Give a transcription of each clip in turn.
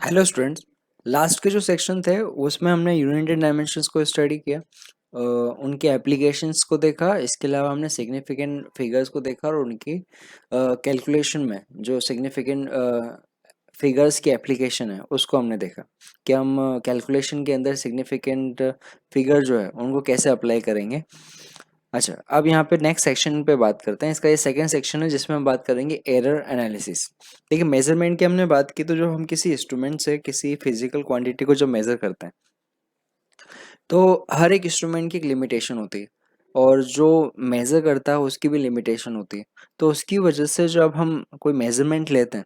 Hello students. Last के जो section थे उसमें हमने यूनिटेड डायमेंशंस को स्टडी किया, उनके एप्लीकेशंस को देखा। इसके अलावा हमने सिग्निफिकेंट फिगर्स को देखा और उनकी कैलकुलेशन में जो सिग्निफिकेंट फिगर्स की एप्लीकेशन है उसको हमने देखा कि हम कैलकुलेशन के अंदर सिग्निफिकेंट फिगर जो है उनको कैसे अप्लाई करेंगे। अच्छा, अब यहाँ पे नेक्स्ट सेक्शन पे बात करते हैं। इसका ये सेकंड सेक्शन है जिसमें हम बात करेंगे एरर एनालिसिस। देखिए, मेजरमेंट की हमने बात की, तो जो हम किसी इंस्ट्रूमेंट से किसी फिजिकल क्वांटिटी को जो मेजर करते हैं तो हर एक इंस्ट्रूमेंट की एक लिमिटेशन होती है और जो मेजर करता है उसकी भी लिमिटेशन होती है। तो उसकी वजह से जब हम कोई मेजरमेंट लेते हैं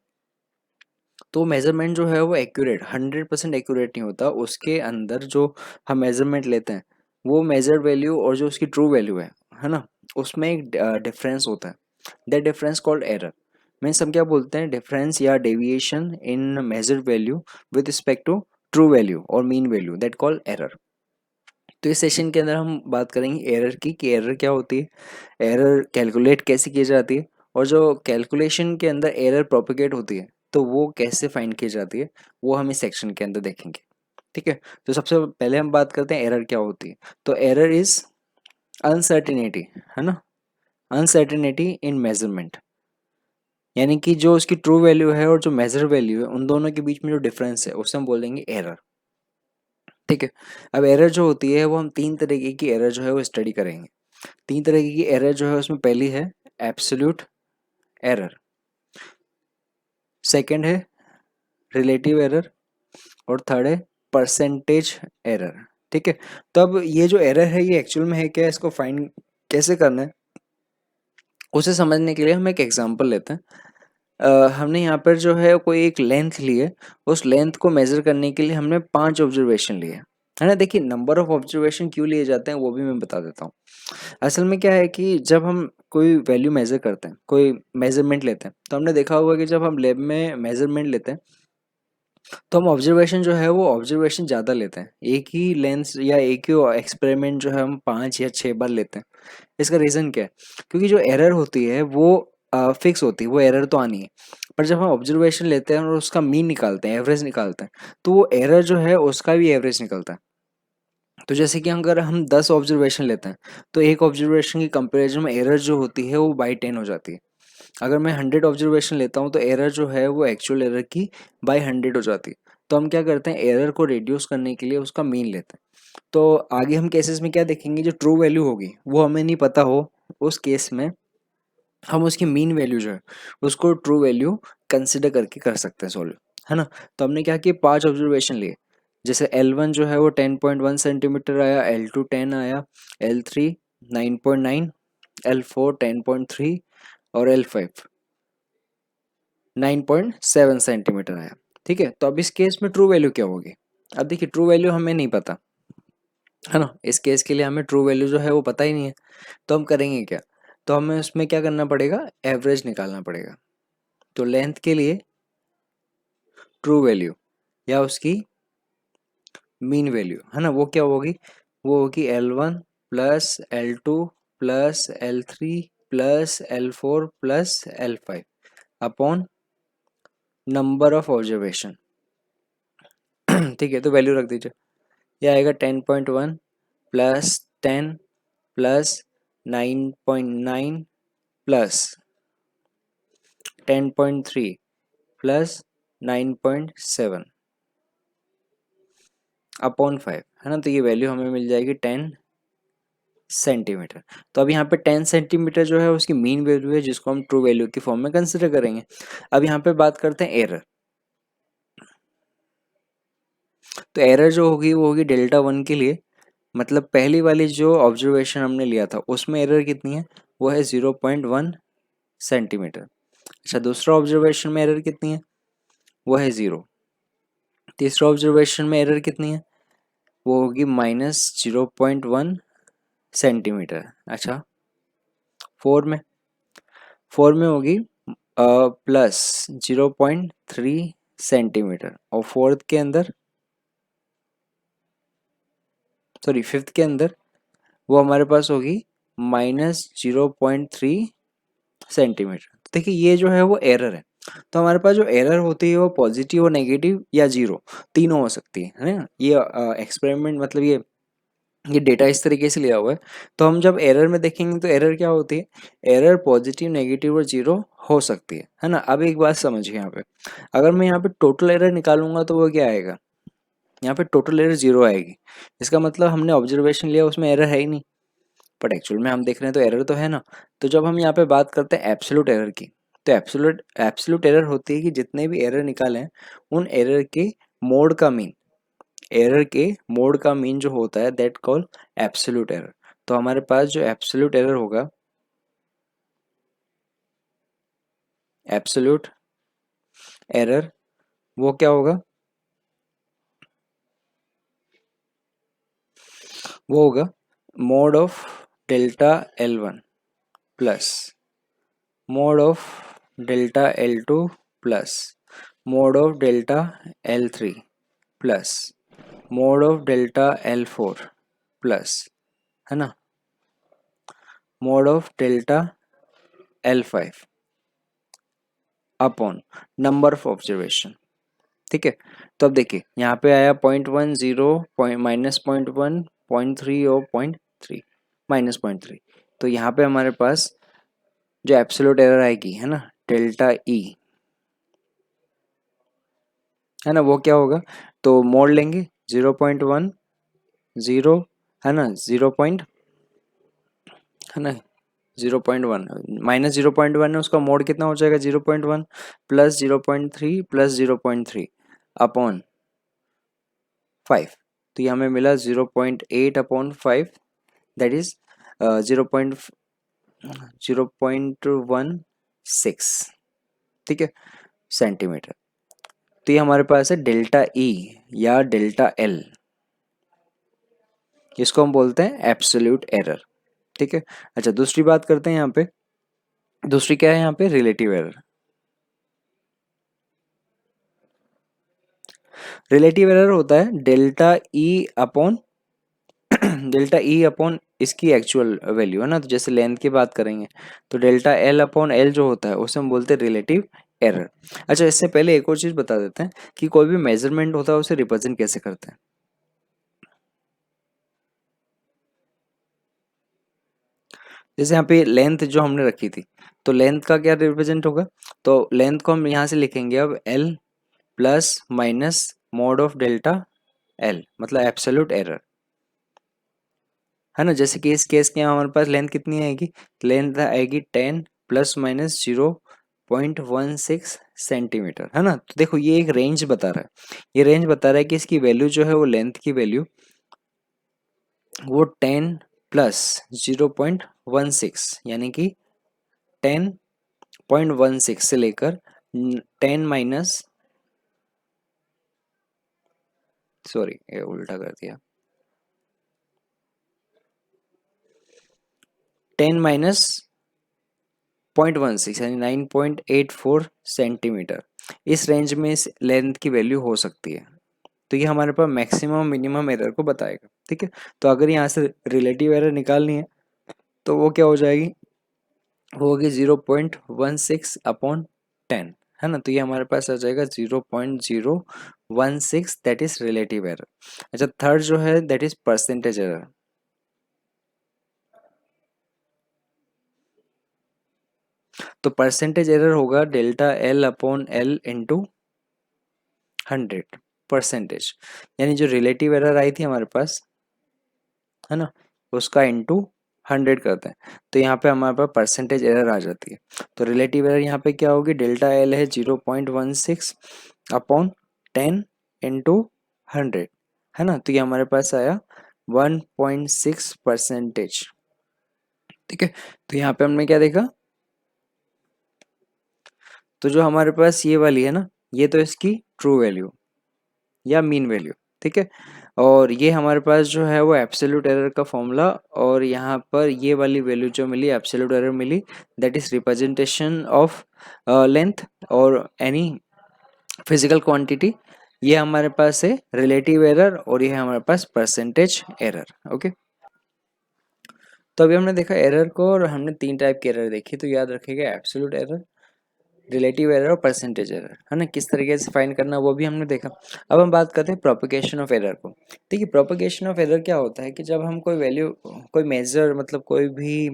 तो मेजरमेंट जो है वो एक्यूरेट 100% एक्यूरेट नहीं होता। उसके अंदर जो हम मेजरमेंट लेते हैं वो मेजर्ड वैल्यू और जो उसकी ट्रू वैल्यू है ना, उसमें एक डिफरेंस होता है। That difference called error. Means हम क्या बोलते हैं, डिफरेंस या deviation in measured value with respect to true value और mean value, that called error. तो इस सेशन के अंदर हम बात करेंगे एरर की, कि एरर क्या होती है, एरर कैलकुलेट कैसे की जाती है, और जो कैलकुलेशन के अंदर एरर प्रोपिगेट होती है तो वो कैसे फाइंड की जाती है, वो हम इस सेक्शन के अंदर देखेंगे। ठीक है, तो सबसे पहले हम बात करते हैं एरर क्या होती है। तो एरर इज अनसर्टिनिटी, है ना, अनसर्टिनिटी इन मेजरमेंट, यानी कि जो उसकी ट्रू वैल्यू है और जो मेजर वैल्यू है उन दोनों के बीच में जो डिफरेंस है उसे हम बोलेंगे एरर। ठीक है, अब एरर जो होती है वो हम तीन तरीके की एरर जो है वो स्टडी करेंगे। तीन तरीके की एरर जो है उसमें पहली है एब्सोल्यूट एरर, सेकंड है रिलेटिव एरर, और थर्ड है परसेंटेज एरर। ठीक है, तो अब ये जो एरर है ये एक्चुअल में है क्या, इसको फाइंड कैसे करना है उसे समझने के लिए हम एक एग्जांपल लेते हैं। हमने यहाँ पर जो है कोई एक लेंथ ली है, उस लेंथ को मेजर करने के लिए हमने 5 ऑब्जर्वेशन लिए है ना। देखिए, नंबर ऑफ ऑब्जर्वेशन क्यों लिए जाते हैं वो भी मैं बता देता हूँ। असल में क्या है कि जब हम कोई वैल्यू मेजर करते हैं, कोई मेजरमेंट लेते हैं, तो हमने देखा होगा कि जब हम लैब में मेजरमेंट लेते हैं तो हम ऑब्जर्वेशन जो है वो ऑब्जर्वेशन ज़्यादा लेते हैं। एक ही लेंस या एक ही एक्सपेरिमेंट जो है हम 5 या 6 बार लेते हैं। इसका रीज़न क्या है, क्योंकि जो एरर होती है वो फिक्स होती है, वो एरर तो आनी है। पर जब हम ऑब्जर्वेशन लेते हैं और उसका मीन निकालते हैं, एवरेज निकालते हैं, तो वो एरर जो है उसका भी एवरेज निकलता है। तो जैसे कि अगर हम 10 ऑब्जर्वेशन लेते हैं तो एक ऑब्जर्वेशन की कंपैरिजन में एरर जो होती है वो बाई 10 हो जाती है। अगर मैं 100 ऑब्जर्वेशन लेता हूँ तो एरर जो है वो एक्चुअल एरर की बाई 100 हो जाती है। तो हम क्या करते हैं, एरर को रिड्यूस करने के लिए उसका मीन लेते हैं। तो आगे हम केसेस में क्या देखेंगे, जो ट्रू वैल्यू होगी वो हमें नहीं पता हो, उस केस में हम उसकी मीन वैल्यू जो है उसको ट्रू वैल्यू कंसिडर करके कर सकते हैं सॉल्व, है ना। तो हमने क्या किया, 5 ऑब्जर्वेशन लिए। जैसे L1 जो है वो 10.1 सेंटीमीटर आया, L2 10 आया, L3 9.9, L4 10.3 और L5 9.7 सेंटीमीटर आया। ठीक है, तो अब इस केस में ट्रू वैल्यू क्या होगी। अब देखिए, ट्रू वैल्यू हमें नहीं पता, है ना। इस केस के लिए हमें ट्रू वैल्यू जो है वो पता ही नहीं है। तो हम करेंगे क्या, तो हमें उसमें क्या करना पड़ेगा, एवरेज निकालना पड़ेगा। तो लेंथ के लिए ट्रू वैल्यू या उसकी मीन वैल्यू, है ना, वो क्या होगी, वो होगी L1 plus L2 plus L3 plus L4 plus L5 upon number of observation. ठीक है, तो वैल्यू रख दीजिए। ये आएगा 10.1 plus 10 plus 9.9 plus 10.3 plus 9.7 upon 5, है ना। तो ये वैल्यू हमें मिल जाएगी 10 सेंटीमीटर। तो अब यहाँ पे 10 सेंटीमीटर जो है उसकी मीन वैल्यू है, जिसको हम ट्रू वैल्यू की फॉर्म में कंसिडर करेंगे। अब यहाँ पे बात करते हैं एरर। तो एरर जो होगी वो होगी डेल्टा 1 के लिए, मतलब पहली वाली जो ऑब्जर्वेशन हमने लिया था उसमें एरर कितनी है, वो है 0.1 सेंटीमीटर। अच्छा, दूसरा ऑब्जर्वेशन में एरर कितनी है, वो है 0। तीसरा ऑब्जर्वेशन में एरर कितनी है, वो होगी -0.1 सेंटीमीटर। अच्छा, फोर में फोर में होगी +0.3 सेंटीमीटर, और फोर्थ के अंदर, सॉरी फिफ्थ के अंदर वो हमारे पास होगी -0.3 सेंटीमीटर। देखिए, ये जो है वो एरर है। तो हमारे पास जो एरर होती है वो पॉजिटिव और नेगेटिव या जीरो तीनों हो सकती है ना। ये एक्सपेरिमेंट मतलब ये डेटा इस तरीके से लिया हुआ है। तो हम जब एरर में देखेंगे तो एरर क्या होती है, एरर पॉजिटिव नेगेटिव और जीरो हो सकती है ना। अब एक बात समझिए यहाँ पे, अगर मैं यहाँ पे टोटल एरर निकालूंगा तो वो क्या आएगा, यहाँ पे टोटल एरर जीरो आएगी। इसका मतलब हमने ऑब्जर्वेशन लिया उसमें एरर है ही नहीं, बट एक्चुअल में हम देख रहे हैं तो एरर तो है ना। तो जब हम यहाँ पे बात करते हैं एब्सोल्यूट एरर की, तो एब्सोल्यूट एरर होती है कि जितने भी एरर निकाले हैं उन एरर के मोड का मीन, एरर के मोड का मीन जो होता है दैट कॉल एब्सोल्यूट एरर। तो हमारे पास जो एब्सोल्यूट एरर होगा, एब्सोल्यूट एरर वो क्या होगा, वो होगा mode of delta L1 plus mode of delta L2 plus mode of delta L3 plus mode of delta L4 plus, है ना, mode of delta L5 upon number of observation. ठीक है, तो अब देखिए यहाँ पे आया 0.10 पॉइंट माइनस 0.1 0.3 और 0.3 माइनस 0.3। तो यहाँ पे हमारे पास जो एब्सोल्यूट एरर आएगी है ना डेल्टा ई, है ना, वो क्या होगा, तो मोड लेंगे 0.1 0, है ना, 0 पॉइंट, है ना, 0.1 माइनस 0.1 है, उसका मोड कितना हो जाएगा 0.1 प्लस 0.3 प्लस 0.3 अपॉन 5। तो ये हमें मिला 0.8 अपॉन 5 दैट इज 0.16, ठीक है, सेंटीमीटर। तो ये हमारे पास है डेल्टा ई या डेल्टा एल, इसको हम बोलते हैं एब्सोल्यूट एरर। ठीक है, अच्छा दूसरी बात करते हैं यहाँ पे, दूसरी क्या है यहाँ पे, रिलेटिव एरर। रिलेटिव एरर होता है delta E upon delta E upon इसकी एक्चुअल वैल्यू, है ना। तो जैसे लेंथ की बात करेंगे तो डेल्टा एल अपॉन एल जो होता है उसे हम बोलते हैं रिलेटिव एरर। अच्छा इससे पहले एक और चीज बता देते हैं कि कोई भी मेजरमेंट होता है उसे रिप्रेजेंट कैसे करते हैं। जैसे यहाँ पे लेंथ जो हमने रखी थी, तो लेंथ का क्या रिप्रेजेंट होगा, तो लेंथ को हम यहाँ से लिखेंगे अब L plus minus mode of delta L, मतलब एब्सोल्यूट एरर, है ना। जैसे कि इस केस के यहाँ हमारे पास लेंथ कितनी आएगी, लेंथ आएगी 10 प्लस माइनस 0.16 सेंटीमीटर, है ना। तो देखो ये एक रेंज बता रहा है, ये रेंज बता रहा है कि इसकी वैल्यू जो है वो लेंथ की वैल्यू वो 10 प्लस 0.16 यानी कि 10.16 से लेकर 10 माइनस, सॉरी ये उल्टा कर दिया, 10 माइनस 0.16 यानी 9.84 सेंटीमीटर, इस रेंज में इस लेंथ की वैल्यू हो सकती है। तो ये हमारे पास मैक्सिमम मिनिमम एरर को बताएगा। ठीक है, तो अगर यहाँ से रिलेटिव एरर निकालनी है तो वो क्या हो जाएगी, वो होगी 0.16 अपॉन 10, है ना। तो ये हमारे पास आ जाएगा 0.016 दैट इज रिलेटिव एरर। अच्छा थर्ड जो है दैट इज परसेंटेज एरर। तो परसेंटेज एरर होगा delta l upon l into 100 percentage, यानी जो रिलेटिव एरर आई थी हमारे पास, है ना, उसका इंटू 100 करते हैं तो यहाँ पे हमारे पास परसेंटेज एरर आ जाती है। तो रिलेटिव एरर यहाँ पे क्या होगी, डेल्टा एल है 0.16 अपॉन 10 इंटू 100, है ना। तो ये हमारे पास आया 1.6 परसेंटेज। ठीक है, तो यहाँ पे हमने क्या देखा, तो जो हमारे पास ये वाली है ना, ये तो इसकी ट्रू वैल्यू या मीन वैल्यू, ठीक है। और ये हमारे पास जो है वो एब्सोल्यूट एरर का फॉर्मूला, और यहाँ पर ये वाली वैल्यू जो मिली एब्सोल्यूट एरर मिली that is representation of length or any physical quantity. ये हमारे पास है रिलेटिव एरर और ये है हमारे पास परसेंटेज एरर। ओके, तो अभी हमने देखा एरर को और हमने तीन टाइप के एरर देखी, तो याद रखिएगा एब्सोल्यूट एरर, रिलेटिव एरर और परसेंटेज एरर, है ना, किस तरीके से फाइंड करना वो भी हमने देखा। अब हम बात करते हैं प्रोपगेशन ऑफ एरर को। देखिए प्रोपगेशन ऑफ एरर क्या होता है कि जब हम कोई वैल्यू, कोई मेजर, मतलब कोई भी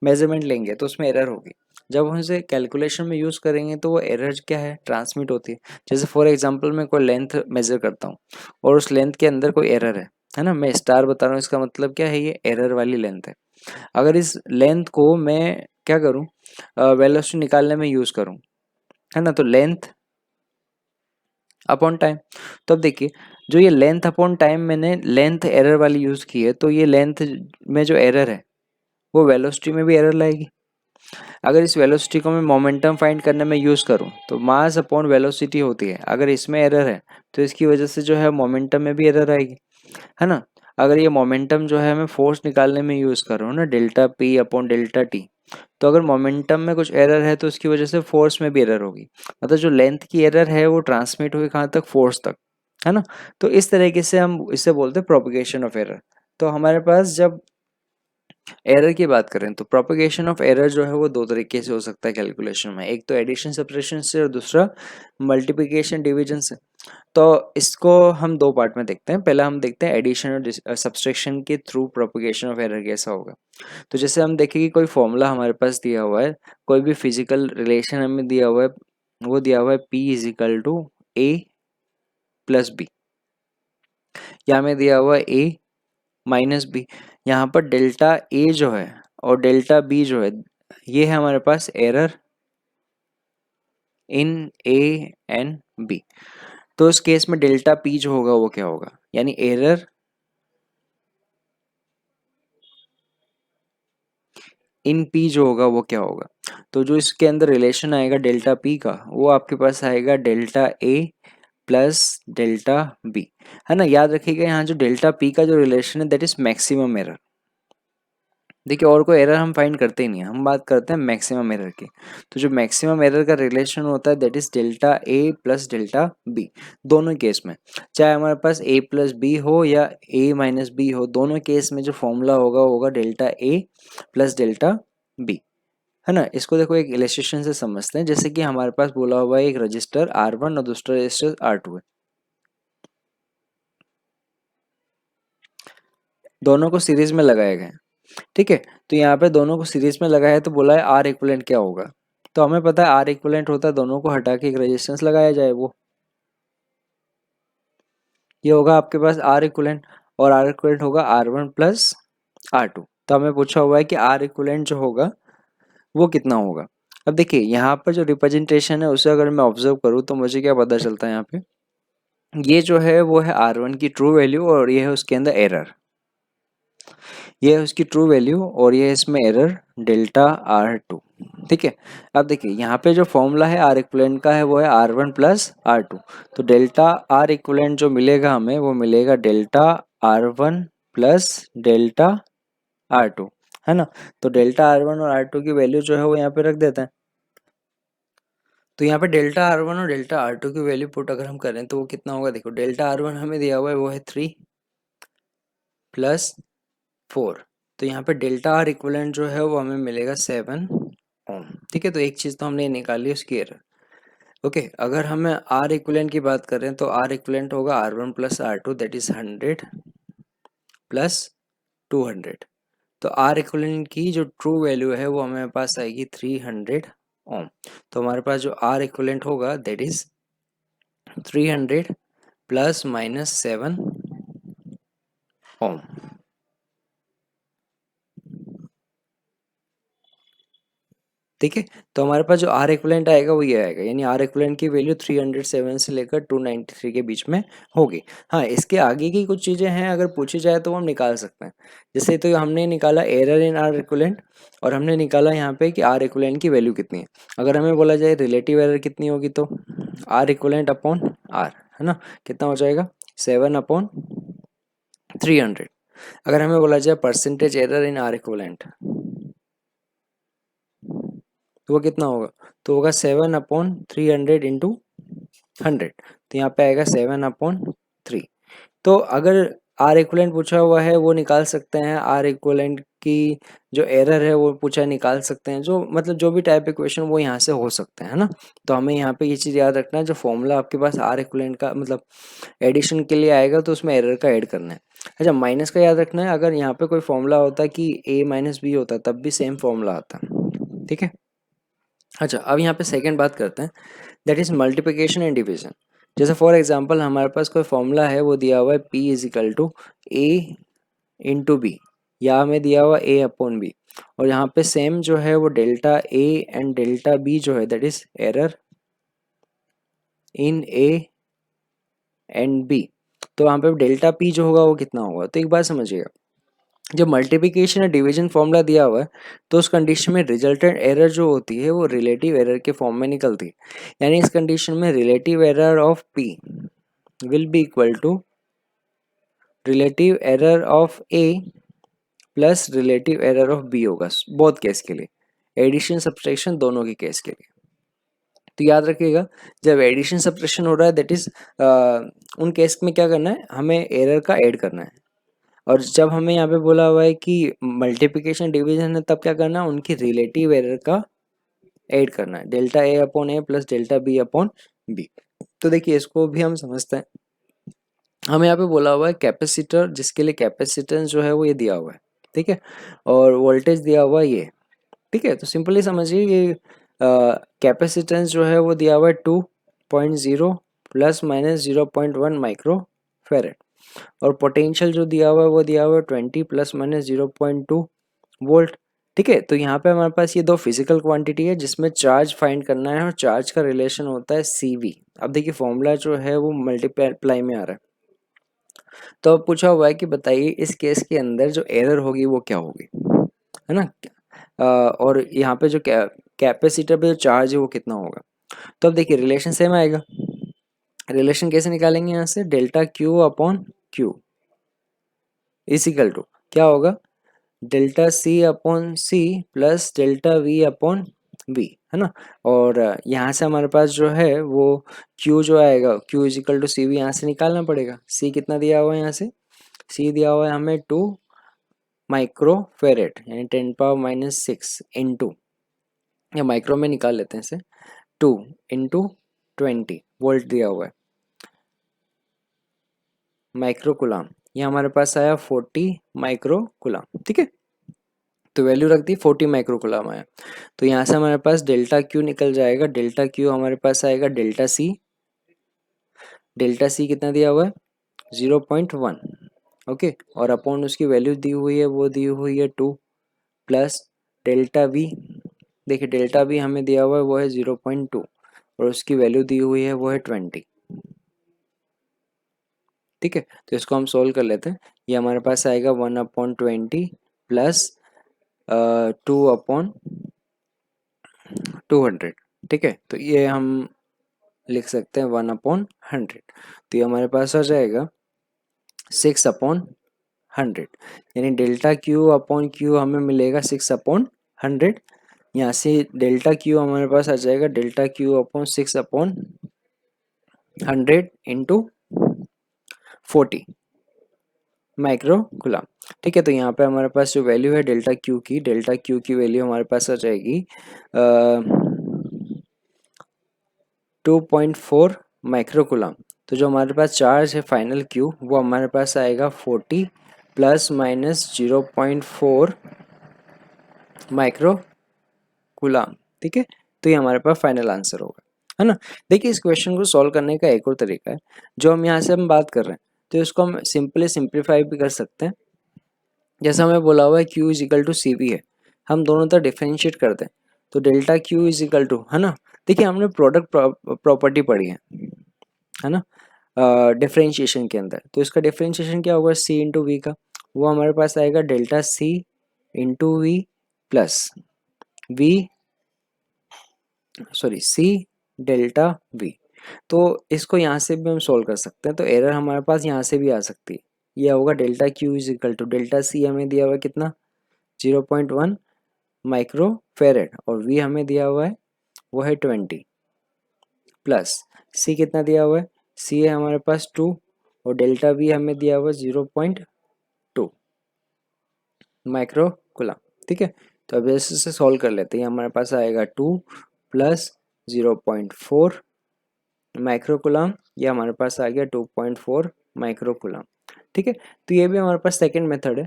मेजरमेंट लेंगे तो उसमें एरर होगी। जब हम उसे कैलकुलेशन में यूज़ करेंगे तो वो एरर क्या है, ट्रांसमिट होती है। जैसे फॉर एग्जांपल मैं कोई लेंथ मेजर करता हूँ और उस लेंथ के अंदर कोई एरर है ना, मैं स्टार बता रहा हूँ, इसका मतलब क्या है, ये एरर वाली लेंथ है। अगर इस लेंथ को मैं क्या करूँ, वेलोसिटी निकालने में यूज़ करूँ, है ना, तो लेंथ अपॉन टाइम। तो अब देखिए जो ये लेंथ अपॉन टाइम मैंने लेंथ एरर वाली यूज़ की है, तो ये लेंथ में जो एरर है वो वेलोसिटी में भी एरर लाएगी। अगर इस वेलोसिटी को मैं मोमेंटम फाइंड करने में यूज़ करूँ तो मास अपॉन वेलोसिटी होती है, अगर इसमें एरर है तो इसकी वजह से जो है मोमेंटम में भी एरर आएगी, है ना। अगर ये मोमेंटम जो है मैं फोर्स निकालने में यूज़ कर रहा हूँ ना, delta p upon delta T, तो अगर मोमेंटम में कुछ एरर है तो उसकी वजह से फोर्स में भी एरर होगी। मतलब जो लेंथ की एरर है वो ट्रांसमिट होगी कहाँ तक, फोर्स तक, है ना। तो इस तरीके से हम इसे बोलते हैं प्रोपगेशन ऑफ एरर। तो हमारे पास जब एरर की बात करें तो प्रोपगेशन ऑफ एरर जो है वो दो तरीके से हो सकता है कैलकुलेशन में, एक तो एडिशन सब्ट्रैक्शन से और दूसरा मल्टीप्लिकेशन डिवीजन से। तो इसको हम दो पार्ट में देखते हैं। पहला हम देखते हैं एडिशन और सब्ट्रैक्शन के थ्रू प्रोपगेशन ऑफ एरर कैसा होगा। तो जैसे हम देखें कि कोई फॉर्मूला हमारे पास दिया हुआ है, कोई भी फिजिकल रिलेशन हमें दिया हुआ है, वो दिया हुआ है P is equal to A plus B, या हमें दिया हुआ है ए माइनस बी। यहाँ पर डेल्टा ए जो है और डेल्टा बी जो है, ये है हमारे पास error in a and b. तो इस केस में डेल्टा पी जो होगा वो क्या होगा, यानी एरर इन पी जो होगा वो क्या होगा। तो जो इसके अंदर रिलेशन आएगा डेल्टा पी का, वो आपके पास आएगा delta A plus delta B, है ना। याद रखिएगा यहाँ जो डेल्टा पी का जो रिलेशन है दैट इज मैक्सिमम एरर। देखिए और कोई एरर हम फाइंड करते ही नहीं है, हम बात करते हैं मैक्सिमम एरर की। तो जो मैक्सिमम एरर का रिलेशन होता है that is delta A plus delta B. दोनों केस में चाहे हमारे पास ए प्लस बी हो या ए माइनस बी हो, दोनों केस में जो फॉर्मूला होगा वो होगा delta A plus delta B, है ना। इसको देखो एक इलस्ट्रेशन से समझते हैं। जैसे कि हमारे पास बोला हुआ है एक रजिस्टर R1 और दूसरा रजिस्टर R2 है, दोनों को सीरीज में लगाए गए हैं, ठीक है। तो यहाँ पे दोनों को सीरीज में लगाया है तो बोला है आर इक्विवेलेंट क्या होगा। तो हमें पता है आर इक्विवेलेंट होता है दोनों को हटा के एक रेजिस्टेंस लगाया जाए, वो ये होगा आपके पास आर इक्विवेलेंट, और आर इक्विवेलेंट होगा R1 प्लस R2। तो हमें पूछा हुआ है कि आर इक्विवेलेंट जो होगा वो कितना होगा। अब देखिए यहाँ पर जो रिप्रेजेंटेशन है उसे अगर मैं ऑब्जर्व करूँ तो मुझे क्या पता चलता है, यहाँ पे ये जो है वो है R1 की ट्रू वैल्यू और ये है उसके अंदर एरर, ये है उसकी ट्रू वैल्यू और ये है इसमें एरर डेल्टा R2, ठीक है। अब देखिए यहाँ पे जो फॉर्मूला है आर इक्विवेलेंट का है वो है R1 प्लस R2। तो डेल्टा आर इक्विवेलेंट जो मिलेगा हमें वो मिलेगा delta R1 plus delta R2, है ना। तो डेल्टा R1 और R2 की वैल्यू जो है वो यहाँ पे रख देते हैं। तो यहाँ पे डेल्टा R1 और डेल्टा R2 की वैल्यू पुट अगर हम करें तो वो कितना होगा, देखो डेल्टा R1 हमें दिया हुआ है वो है 3 प्लस 4। तो यहाँ पे डेल्टा आर इक्विवेलेंट जो है वो हमें मिलेगा 7 ओम, ठीक है। तो एक चीज़ तो हमने निकाली उसकी एरर। ओके, अगर हमें आर इक्विवेलेंट की बात करें तो आर इक्विवेलेंट होगा R1 plus R2 that is 100 plus 200। तो आर इक्विवेलेंट की जो ट्रू वैल्यू है वो हमारे पास आएगी 300 ओम। तो हमारे पास जो आर इक्विवेलेंट होगा दैट इज 300 प्लस माइनस 7 ओम, ठीक है। तो हमारे पास जो आर इक्विवेलेंट आएगा वो ये आएगा, यानी आर इक्विवेलेंट की वैल्यू 307 से लेकर 293 के बीच में होगी। हाँ, इसके आगे की कुछ चीज़ें हैं अगर पूछी जाए तो हम निकाल सकते हैं। जैसे तो हमने निकाला एरर इन आर इक्विवेलेंट और हमने निकाला यहाँ पे कि आर इक्विवेलेंट की वैल्यू कितनी है। अगर हमें बोला जाए रिलेटिव एरर कितनी होगी तो आर इक्विवेलेंट अपॉन आर, है ना, कितना हो जाएगा 7 अपॉन 300। अगर हमें बोला जाए percentage error in are equivalent तो वो कितना होगा, तो होगा 7/300 इंटू 100। तो यहाँ पे आएगा 7/3। तो अगर आर इक्वलेंट पूछा हुआ है वो निकाल सकते हैं, आर इक्वलेंट की जो एरर है वो पूछा निकाल सकते हैं, जो मतलब जो भी टाइप इक्वेशन वो यहाँ से हो सकते हैं, है ना। तो हमें यहाँ पे ये चीज़ याद रखना है, जो फॉर्मूला आपके पास आर इक्वलेंट का मतलब एडिशन के लिए आएगा तो उसमें एरर का ऐड करना है। अच्छा, माइनस का याद रखना है, अगर यहाँ पे कोई फॉर्मूला होता है कि a माइनस बी होता तब भी सेम फॉर्मूला आता, ठीक है। अच्छा, अब यहाँ पे सेकंड बात करते हैं, that is multiplication and division. जैसे फॉर एग्जांपल हमारे पास कोई फॉर्मूला है, वो दिया हुआ है p is equal to A into B, या हमें दिया हुआ a अपॉन बी, और यहाँ पे सेम जो है वो delta a and delta b जो है that is error in a and b। तो यहाँ पे डेल्टा p जो होगा वो कितना होगा, तो एक बात समझिएगा, जब मल्टीप्लिकेशन या डिवीजन फॉर्मूला दिया हुआ है तो उस कंडीशन में रिजल्टेंट एरर जो होती है वो रिलेटिव एरर के फॉर्म में निकलती है। यानी इस कंडीशन में relative error of p will be equal to relative error of a plus relative error of b होगा, बोथ केस के लिए, एडिशन सब्ट्रैक्शन दोनों के केस के लिए। तो याद रखिएगा, जब एडिशन सब्ट्रैक्शन हो रहा है दैट इज उन केस में क्या करना है, हमें एरर का ऐड करना है, और जब हमें यहाँ पे बोला हुआ है कि मल्टीप्लिकेशन डिवीजन है तब क्या करना है, उनकी रिलेटिव एरर का ऐड करना है, delta a upon a plus delta b upon b. तो देखिए इसको भी हम समझते हैं, हमें यहाँ पे बोला हुआ है कैपेसिटर, जिसके लिए कैपेसिटेंस जो है वो ये दिया हुआ है, ठीक है, और वोल्टेज दिया हुआ है ये, ठीक है। तो सिंपली समझिए ये कैपेसिटेंस जो है वो दिया हुआ है 2.0 प्लस माइनस 0.1 माइक्रो फेरेड, और पोटेंशियल जो दिया हुआ है वो दिया हुआ है 20 प्लस माइनस 0.2 वोल्ट, ठीक है। तो यहाँ पे हमारे पास ये दो फिजिकल क्वांटिटी है जिसमें चार्ज फाइंड करना है, और चार्ज का रिलेशन होता है CV। अब देखिए फॉर्मूला जो है वो मल्टीप्लाई में आ रहा है, तो अब पूछा हुआ है कि बताइए इस केस के अंदर जो एरर होगी वो क्या होगी, है ना। और यहाँ पे जो कैपेसिटर पे जो चार्ज है वो कितना होगा। तो अब देखिए रिलेशन सेम आएगा, रिलेशन कैसे निकालेंगे, यहाँ से delta Q upon Q is equal to क्या होगा, delta C upon C plus delta V upon V, है ना। और यहाँ से हमारे पास जो है वो Q जो आएगा, Q is equal to C V यहाँ से निकालना पड़ेगा। C कितना दिया हुआ है, यहाँ से C दिया हुआ है हमें 2 माइक्रो फेरेड यानी 10⁻⁻⁶ इंटू, या माइक्रो में निकाल लेते हैं इसे, 2 इंटू 20 वोल्ट दिया हुआ है, माइक्रो कुलाम, ये हमारे पास आया 40 माइक्रो कुलाम, ठीक है। तो वैल्यू रख दी 40 माइक्रो कुलाम आया, तो यहाँ से हमारे पास डेल्टा क्यू निकल जाएगा, डेल्टा क्यू हमारे पास आएगा डेल्टा सी, डेल्टा सी कितना दिया हुआ है 0.1, ओके, और अपॉन उसकी वैल्यू दी हुई है वो दी हुई है 2 प्लस डेल्टा वी, देखिए डेल्टा वी हमें दिया हुआ है वो है 0.2 और उसकी वैल्यू दी हुई है वो है 20, ठीक है। तो इसको हम सोल्व कर लेते हैं, ये हमारे पास आएगा 1/20 प्लस 2/200, ठीक है। तो ये हम लिख सकते हैं 1/100, तो ये हमारे पास आ जाएगा 6/100, यानी डेल्टा क्यू अपॉन क्यू हमें मिलेगा 6/100। यहाँ से डेल्टा क्यू हमारे पास आ जाएगा delta Q upon 6/100 into 40 micro gram, ठीक है। तो यहाँ पे हमारे पास जो वैल्यू है डेल्टा क्यू की वैल्यू हमारे पास आ जाएगी 2.4 माइक्रो कुलाम। तो जो हमारे पास चार्ज है फाइनल क्यू वो हमारे पास आएगा 40 प्लस माइनस 0.4 माइक्रो कुलाम, ठीक है। तो ये हमारे पास फाइनल आंसर होगा, है ना। देखिए इस क्वेश्चन को सॉल्व करने का एक और तरीका है, जो हम यहाँ से हम बात कर रहे हैं तो इसको हम सिंपली सिंप्लीफाई भी कर सकते हैं। जैसा हमें बोला हुआ है Q is equal to C V है, हम दोनों तरफ डिफ्रेंशिएट करते हैं तो delta Q is equal to, है ना। देखिए हमने प्रोडक्ट प्रॉपर्टी पढ़ी है ना, डिफ्रेंशिएशन के अंदर, तो इसका डिफ्रेंशिएशन क्या होगा C इंटू वी का, वो हमारे पास आएगा delta C into V plus V sorry C delta V। तो इसको यहाँ से भी हम सोल्व कर सकते हैं, तो एरर हमारे पास यहाँ से भी आ सकती है, यह होगा delta Q is equal to delta C हमें दिया हुआ है कितना 0.1 माइक्रो फेरेड, और V हमें दिया हुआ है वो है 20 प्लस C कितना दिया हुआ है, C है हमारे पास 2 और डेल्टा वी हमें दिया हुआ 0.2 माइक्रो कूलम। ठीक है, तो अब ऐसे से सॉल्व कर लेते हैं। हमारे पास आएगा 2 प्लस 0.4 माइक्रो कूलम, या हमारे पास आ गया 2.4 माइक्रो कूलम। ठीक है, तो ये भी हमारे पास सेकेंड मेथड है,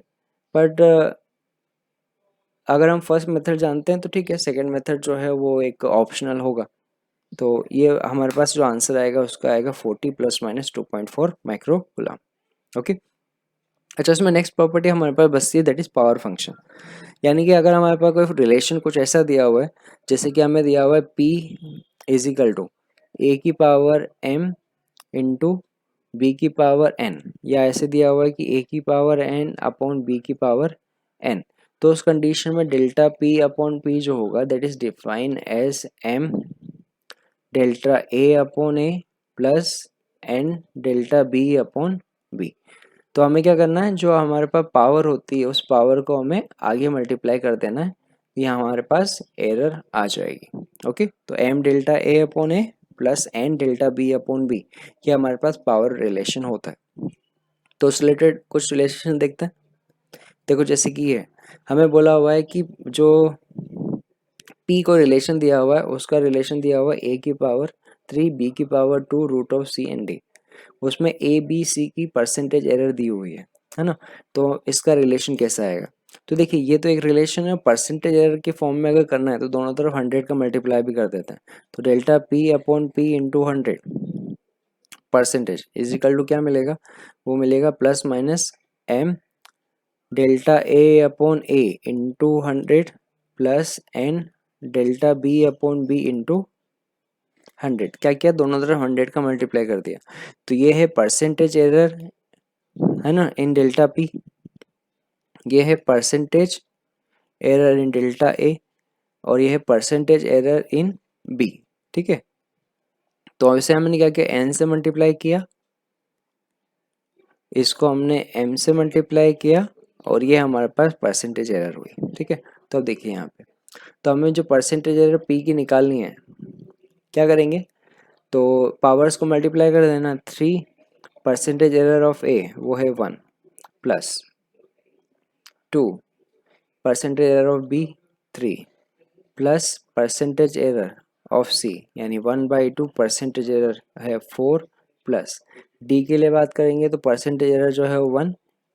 बट अगर हम फर्स्ट मेथड जानते हैं तो ठीक है, सेकेंड मेथड जो है वो एक ऑप्शनल होगा। तो ये हमारे पास जो आंसर आएगा उसका आएगा 40 plus minus 2.4 micro coulomb. Okay, अच्छा इसमें नेक्स्ट प्रॉपर्टी हमारे पास बचती है, दैट इज पावर फंक्शन। यानी कि अगर हमारे पास कोई रिलेशन कुछ ऐसा दिया हुआ है, जैसे कि हमें दिया हुआ है P इजिकल टू ए की पावर m इंटू बी की पावर n, या ऐसे दिया हुआ है कि a की पावर n अपॉन b की पावर n। तो उस कंडीशन में डेल्टा p अपॉन p जो होगा that is define as m delta a upon a plus n delta b upon b। तो हमें क्या करना है, जो हमारे पास पावर होती है उस पावर को हमें आगे मल्टीप्लाई कर देना है, ये हमारे पास एरर आ जाएगी। ओके, तो m delta a upon a plus n delta b upon b, ये हमारे पास पावर रिलेशन होता है। तो उस रिलेटेड कुछ रिलेशन देखते हैं। देखो जैसे कि ये हमें बोला हुआ है कि जो p को रिलेशन दिया हुआ है उसका रिलेशन दिया हुआ है a की पावर 3 b की power 2 root of c and d। उसमें ए बी सी की परसेंटेज एरर दी हुई है ना। तो इसका रिलेशन कैसा आएगा, तो देखिए ये तो एक रिलेशन है, परसेंटेज एरर के फॉर्म में अगर करना है तो दोनों तरफ 100 का मल्टीप्लाई भी कर देते हैं। तो delta p upon p into 100 percentage is equal to क्या मिलेगा, वो मिलेगा plus minus m delta a upon a into 100 plus n delta b upon b into 100। क्या किया, दोनों तरफ 100 का मल्टीप्लाई कर दिया। तो ये है परसेंटेज एरर है ना इन डेल्टा पी, ये है percentage error in delta A, और ये है परसेंटेज एरर इन बी। ठीक है, तो इसे हमने क्या किया, एन से मल्टीप्लाई किया, इसको हमने एम से मल्टीप्लाई किया, और ये हमारे पास परसेंटेज एरर हुई। ठीक है, तो अब देखिए यहाँ पे, तो हमें जो परसेंटेज एरर पी की निकालनी है, क्या करेंगे, तो पावर्स को मल्टीप्लाई कर देना। 3 परसेंटेज एरर ऑफ ए वो है 1 plus 2 percentage error of b 3 plus percentage error of c यानी 1/2 परसेंटेज एरर है 4 प्लस डी के लिए बात करेंगे तो परसेंटेज एरर जो है वो 1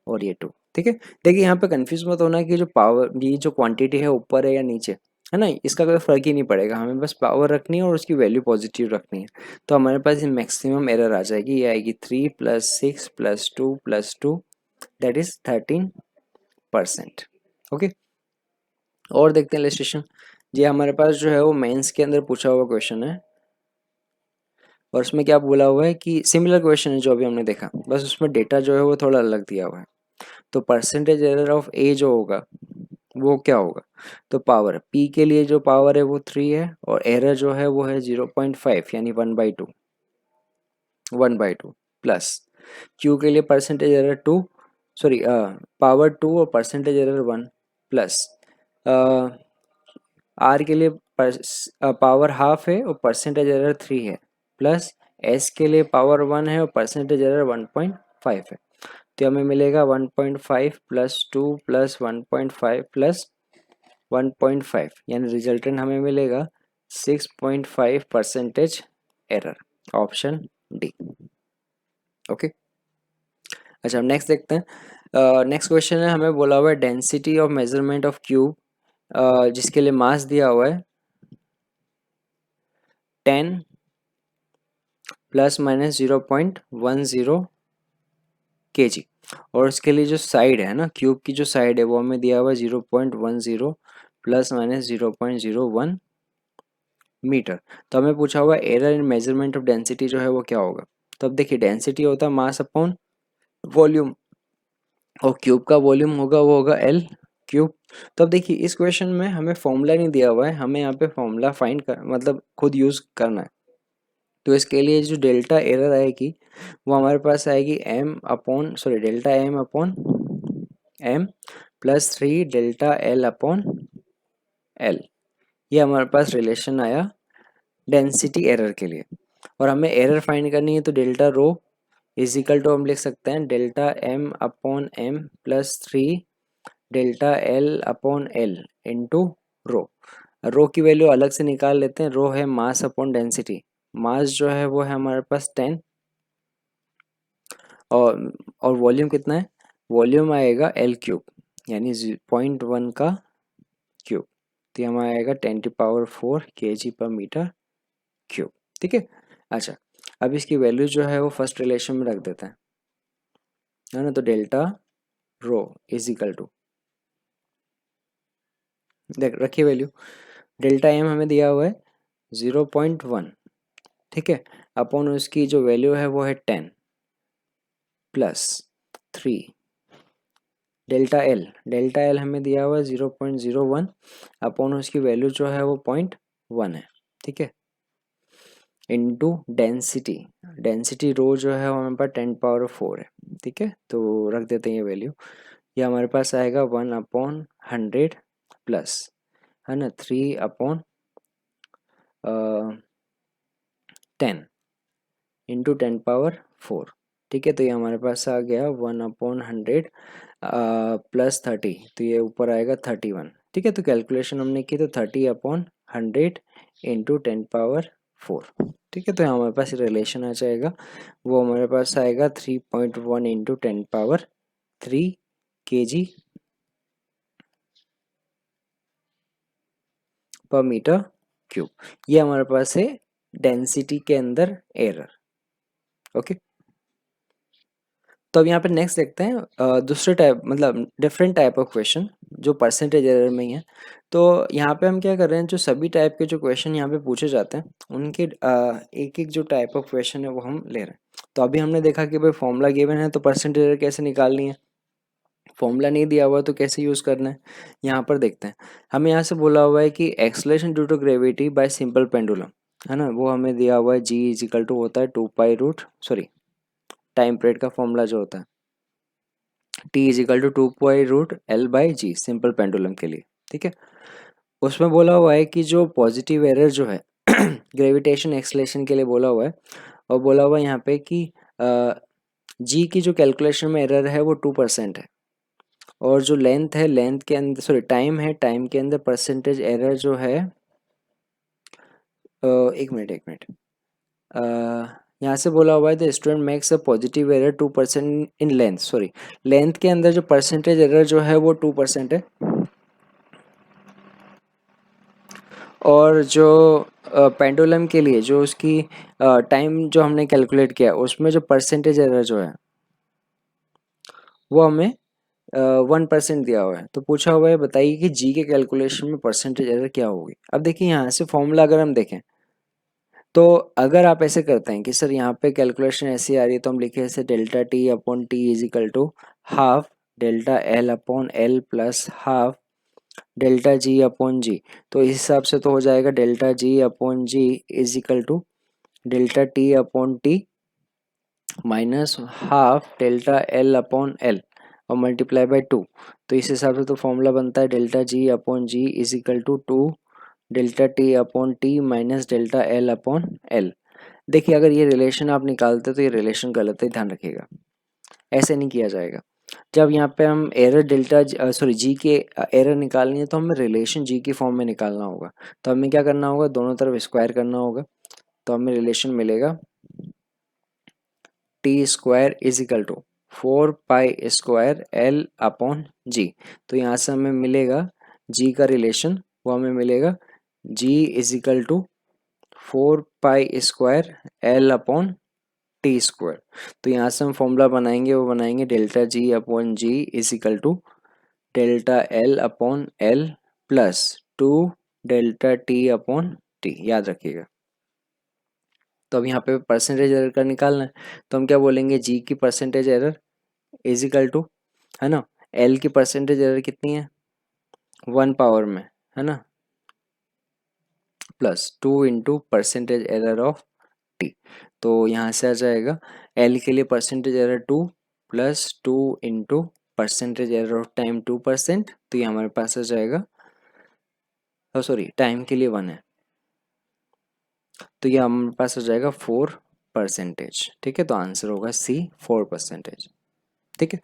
और ये 2। ठीक है, देखिए यहाँ पे कंफ्यूज मत होना कि जो पावर ये जो क्वांटिटी है ऊपर है या नीचे है ना, इसका कोई फर्क ही नहीं पड़ेगा, हमें बस पावर रखनी है और उसकी वैल्यू पॉजिटिव रखनी है। तो हमारे पास ये मैक्सिमम एरर आ जाएगी, ये आएगी 3 plus 6 plus 2 plus 2 that is 13%। Okay, और देखते हैं इलस्ट्रेशन। ये हमारे पास जो है वो मेंस के अंदर पूछा हुआ क्वेश्चन है, और उसमें क्या बोला हुआ है कि सिमिलर क्वेश्चन है जो अभी हमने देखा, बस उसमें डेटा जो है वो थोड़ा अलग दिया हुआ है। तो परसेंटेज एरर ऑफ ए जो होगा वो क्या होगा, तो पावर पी के लिए जो पावर है वो 3 है, और एरर जो है वो है 0.5 यानी 1/2 प्लस क्यू के लिए परसेंटेज एरर 2 सॉरी पावर 2 और परसेंटेज एरर 1 प्लस आर के लिए पावर हाफ है और परसेंटेज एरर 3 है, प्लस एस के लिए पावर 1 है और परसेंटेज एरर 1.5 है। तो हमें मिलेगा 1.5 प्लस 2 प्लस 1.5 प्लस 1.5 यानी रिजल्टेंट हमें मिलेगा 6.5 percentage error, option D. Okay, अच्छा नेक्स्ट देखते हैं। नेक्स्ट क्वेश्चन है, हमें बोला हुआ है density of measurement of cube, जिसके लिए मास दिया हुआ है 10 प्लस माइनस 0.10 kg, और उसके लिए जो साइड है ना क्यूब की जो साइड है वो हमें दिया हुआ है 0.10 प्लस माइनस 0.01 मीटर। तो हमें पूछा हुआ error in measurement of density जो है वो क्या होगा। तो अब देखिए डेंसिटी होता है मास अपॉन वॉल्यूम, और क्यूब का वॉल्यूम होगा वो होगा एल क्यूब। तो अब देखिए इस क्वेश्चन में हमें फॉर्मूला नहीं दिया हुआ है, हमें यहाँ पे फॉर्मूला फाइंड कर मतलब खुद यूज़ करना है। तो इसके लिए जो डेल्टा एरर आएगी वो हमारे पास आएगी delta m upon m plus 3 delta l upon l. ये हमारे पास रिलेशन आया डेंसिटी एरर के लिए, और हमें एरर फाइंड करनी है तो delta rho is equal to हम लिख सकते हैं delta m upon m plus 3 delta l upon l into rho. Rho की वैल्यू अलग से निकाल लेते हैं। रो है मास अपॉन डेंसिटी। मास जो है वो है हमारे पास 10 और वॉल्यूम कितना है? वॉल्यूम आएगा एल क्यूब यानी 0.1 का क्यूब। तो ये हमारा आएगा 10⁴ kg पर मीटर क्यूब। ठीक है। अच्छा, अब इसकी वैल्यू जो है वो फर्स्ट रिलेशन में रख देते हैं, है ना। तो delta rho is equal to, देख रखिए वैल्यू, डेल्टा एम हमें दिया हुआ है 0.1, ठीक है, अपॉन उसकी जो वैल्यू है वो है 10 प्लस 3 डेल्टा एल हमें दिया हुआ है 0.01 अपॉन उसकी वैल्यू जो है वो 0.1 है, ठीक है, इनटू डेंसिटी। डेंसिटी रो जो है वो हमारे पास 10⁴ है, ठीक है। तो रख देते हैं ये वैल्यू। ये हमारे पास आएगा 1/100 प्लस, है ना, 3/10 इंटू 10⁴, ठीक है। तो ये हमारे पास आ गया 1/100 प्लस 30, तो ये ऊपर आएगा 31, ठीक है। तो कैलकुलेशन हमने की तो 30/100 इंटू 10⁴, ठीक है। तो यहाँ हमारे पास रिलेशन आ जाएगा, वो हमारे पास आएगा 3.1 इंटू 10⁻³ kg पर मीटर क्यूब। ये हमारे पास है डेंसिटी के अंदर एरर। ओके, तो अब यहाँ पे नेक्स्ट देखते हैं दूसरे टाइप, मतलब डिफरेंट टाइप ऑफ क्वेश्चन जो परसेंटेज एरर में ही है। तो यहाँ पे हम क्या कर रहे हैं, जो सभी टाइप के जो क्वेश्चन यहाँ पे पूछे जाते हैं उनके एक एक जो टाइप ऑफ क्वेश्चन है वो हम ले रहे हैं। तो अभी हमने देखा कि भाई फॉर्मूला गिवन है तो परसेंटेज एरर कैसे निकालनी है, फॉर्मूला नहीं दिया हुआ तो कैसे यूज़ करना है। यहाँ पर देखते हैं, हमें यहाँ से बोला हुआ है कि acceleration due to gravity by simple pendulum, है ना, वो हमें दिया हुआ है जी इज इक्वल टू होता है 2 पीरियड का फॉर्मूला जो होता है T is equal to 2 π√L/g simple pendulum के लिए, ठीक है। उसमें बोला हुआ है कि जो पॉजिटिव एरर जो है ग्रेविटेशन एक्सलेशन के लिए बोला हुआ है, और बोला हुआ है यहाँ पे कि जी की जो कैलकुलेशन में एरर है वो 2% है, और जो लेंथ है, लेंथ के अंदर सॉरी टाइम है, टाइम के अंदर परसेंटेज एरर जो है एक मिनट यहाँ से बोला हुआ है the student makes a positive error 2% in length, sorry length के अंदर जो परसेंटेज एरर जो है वो 2% है, और जो पेंडुलम के लिए जो उसकी टाइम जो हमने कैलकुलेट किया उसमें जो परसेंटेज एरर जो है वो हमें 1% दिया हुआ है। तो पूछा हुआ है बताइए कि जी के कैलकुलेशन में परसेंटेज एरर क्या होगी। अब देखिए यहाँ से फॉर्मूला अगर हम देखें तो अगर आप ऐसे करते हैं कि सर यहाँ पे कैलकुलेशन ऐसी आ रही है तो हम लिखे ऐसे delta t upon t is equal to half delta l upon l plus half delta g upon g. तो इस हिसाब से तो हो जाएगा delta g upon g is equal to delta t upon t minus half delta l upon l और multiply by 2। तो इस हिसाब से तो फॉर्मूला बनता है delta g upon g is equal to 2 delta t upon t minus delta l upon L. देखिए अगर ये रिलेशन आप निकालते तो ये रिलेशन गलत है, ध्यान रखिएगा, ऐसे नहीं किया जाएगा। जब यहाँ पे हम एरर डेल्टा सॉरी जी के एरर निकालनी है तो हमें रिलेशन जी की फॉर्म में निकालना होगा। तो हमें क्या करना होगा, दोनों तरफ स्क्वायर करना होगा, तो हमें रिलेशन मिलेगा t square is equal to 4 π² l upon g. तो यहाँ से हमें मिलेगा जी का रिलेशन, वो हमें मिलेगा g is equal to 4 π² l upon t square. तो यहाँ से हम फॉर्मूला बनाएंगे, वो बनाएंगे delta g upon g is equal to delta l upon l plus 2 delta t upon t, याद रखिएगा। तो अब यहाँ पे परसेंटेज एरर का निकालना है, तो हम क्या बोलेंगे, जी की percentage error is equal to, है ना, एल की परसेंटेज एरर कितनी है 1 पावर में, है ना, plus 2 into percentage error of T. तो यहाँ से आ जाएगा एल के लिए percentage error 2 plus 2 into percentage error of time 2%, तो ये हमारे पास आ जाएगा, सॉरी टाइम के लिए 1 है, तो ये हमारे पास आ जाएगा 4 परसेंटेज। ठीक है, तो आंसर होगा सी 4%। ठीक है,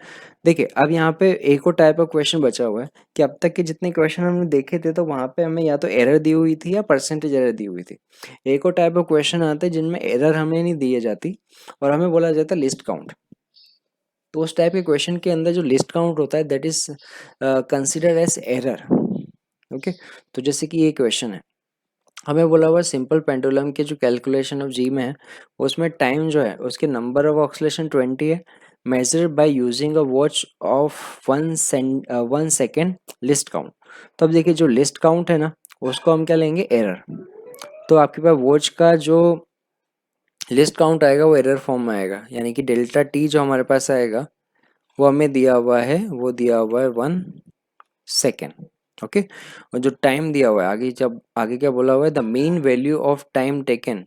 देखिए अब यहाँ पे एक और टाइप ऑफ क्वेश्चन बचा हुआ है कि अब तक के जितने क्वेश्चन हमने देखे थे तो वहाँ पे हमें या तो एरर दी हुई थी या परसेंटेज एरर दी हुई थी। एक और टाइप ऑफ क्वेश्चन आते हैं जिनमें एरर हमें नहीं दी जाती और हमें बोला जाता है लिस्ट काउंट। तो उस टाइप के क्वेश्चन के अंदर जो लिस्ट काउंट होता है that is considered as error. Okay, तो जैसे कि ये क्वेश्चन है, हमें बोला हुआ सिंपल पेंडुलम के जो कैलकुलेशन ऑफ जी में है उसमें टाइम जो है उसके नंबर ऑफ ऑक्सीलेशन 20 है, measure by using a watch of 1 second list count. तो अब देखिए जो लिस्ट काउंट है ना उसको हम क्या लेंगे, एरर। तो आपके पास वॉच का जो लिस्ट काउंट आएगा वो एरर फॉर्म में आएगा, यानी कि डेल्टा टी जो हमारे पास आएगा वो हमें दिया हुआ है, वो दिया हुआ है 1 सेकेंड। ओके, और जो टाइम दिया हुआ है आगे, जब आगे क्या बोला हुआ है, the mean value of time taken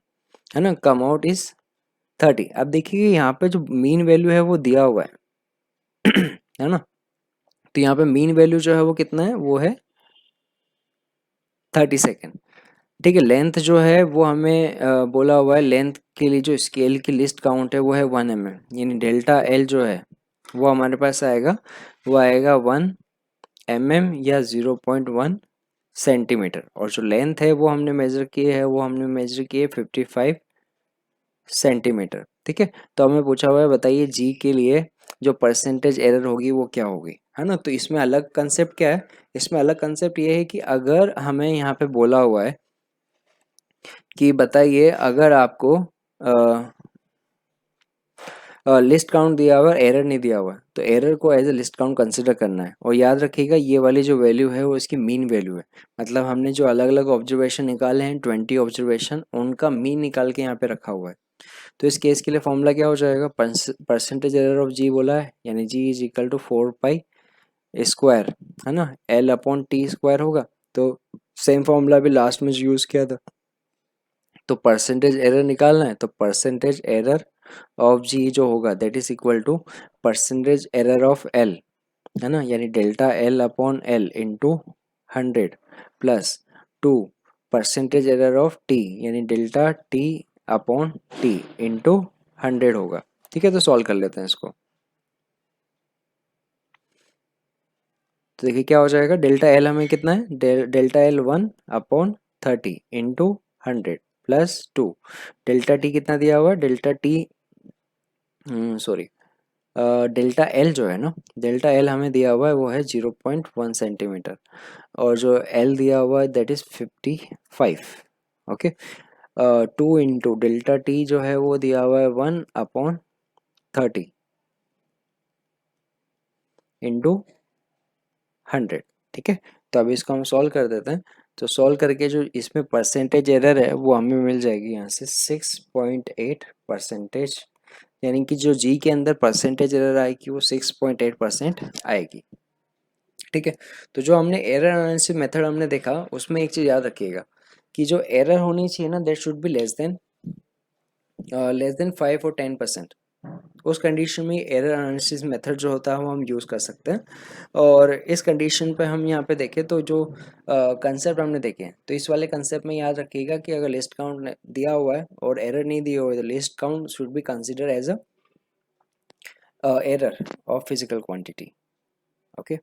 है ना कम आउट इज 30। अब देखिए यहाँ पे जो मीन वैल्यू है वो दिया हुआ है है ना, तो यहाँ पे मीन वैल्यू जो है वो कितना है, वो है 30 सेकेंड। ठीक है, लेंथ जो है वो हमें बोला हुआ है, लेंथ के लिए जो स्केल की लिस्ट काउंट है वो है 1 mm, यानी डेल्टा एल जो है वो हमारे पास आएगा, वो आएगा 1 mm या 0.1 सेंटीमीटर। और जो लेंथ है वो हमने मेजर की है, वो हमने मेजर की है 55 सेंटीमीटर। ठीक है, तो हमें पूछा हुआ है बताइए जी के लिए जो परसेंटेज एरर होगी वो क्या होगी, है ना। तो इसमें अलग कंसेप्ट क्या है, इसमें अलग कंसेप्ट ये है कि अगर हमें यहाँ पे बोला हुआ है कि बताइए अगर आपको लिस्ट काउंट दिया हुआ है, एरर नहीं दिया हुआ है, तो एरर को as a least count consider करना है। और याद रखिएगा ये वाली जो वैल्यू है वो इसकी मीन वैल्यू है, मतलब हमने जो अलग अलग ऑब्जर्वेशन निकाले हैं 20 ऑब्जर्वेशन, उनका मीन निकाल के यहाँ पे रखा हुआ है। तो इस केस के लिए फॉर्मूला क्या हो जाएगा, परसेंटेज एरर ऑफ जी बोला है, यानी g is equal to 4 pi square, है ना, एल अपॉन टी स्क्वायर होगा। तो सेम फॉर्मूला भी लास्ट में यूज किया था, तो परसेंटेज एरर निकालना है तो परसेंटेज एरर ऑफ जी जो होगा that is equal to percentage error of l, है ना, यानी delta l upon l into 100 plus 2 percentage error of t, यानी delta t upon t into 100 होगा। ठीक है, तो सॉल्व कर लेते हैं इसको। तो देखिए क्या हो जाएगा, डेल्टा एल हमें कितना है, delta L 1/30 into 100 plus 2, delta T कितना दिया हुआ है, delta T sorry delta L जो है ना, डेल्टा एल हमें दिया हुआ है वो है 0.1 सेंटीमीटर, और जो एल दिया हुआ है that is 55। Okay, 2 into delta T जो है वो दिया हुआ है 1/30 इंटू 100। ठीक है, तो अभी इसको हम सॉल्व कर देते हैं। तो सॉल्व करके जो इसमें परसेंटेज एरर है वो हमें मिल जाएगी यहाँ से 6.8%, यानी कि जो जी के अंदर परसेंटेज एरर आएगी वो 6.8% आएगी। ठीक है, तो जो हमने एरर एनालिसिस मेथड हमने देखा उसमें एक चीज़ याद रखिएगा कि जो एरर होनी चाहिए ना that should be less than 5 और 10%। उस कंडीशन में एरर एनालिसिस मेथड जो होता है वो हम यूज़ कर सकते हैं। और इस कंडीशन पे हम यहाँ पे देखें तो जो कंसेप्ट हमने देखे तो इस वाले कंसेप्ट में याद रखिएगा कि अगर लिस्ट काउंट दिया हुआ है और एरर नहीं दिया हुआ है तो least count should be consider as a error of physical quantity. Okay.